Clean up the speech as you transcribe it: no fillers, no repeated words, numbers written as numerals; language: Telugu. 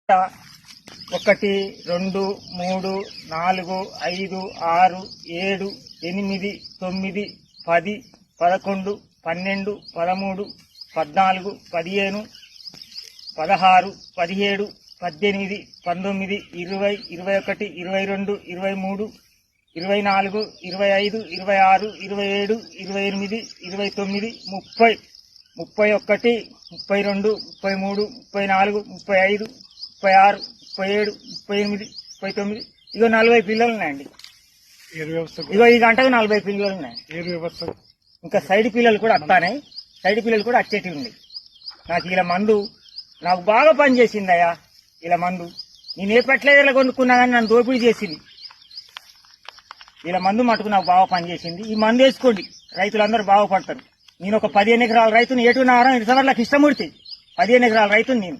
1 2 3 4 5 6 7 8 9 10 11 12 13 14 15 16 17 18 19 20 21 22 23 24 25 26 27 28 29 30 31 32 33 34 35 36 37 38 39 ఇగో 40 పిల్లలు ఉన్నాయండి. ఇగో ఈ గంటకు 40 పిల్లలు ఉన్నాయి. ఇంకా సైడ్ పిల్లలు కూడా వస్తాయి. సైడ్ పిల్లలు కూడా వచ్చేటివి ఉన్నాయి. నాకు ఇలా మందు నాకు బాగా పనిచేసిందయ్యా. ఇలా మందు నేను ఏ పెట్టలేదా కొనుక్కున్నా కానీ నన్ను దోపిడీ చేసింది. ఇలా మందు మటుకు నాకు బాగా పనిచేసింది. ఈ మందు వేసుకోండి, రైతులందరూ బాగుపడతారు. నేను ఒక 15 ఎకరాల రైతుని ఏటున్నారం ఇటుసవర్లకు ఇష్టమూర్తి 15 ఎకరాల రైతుని నేను.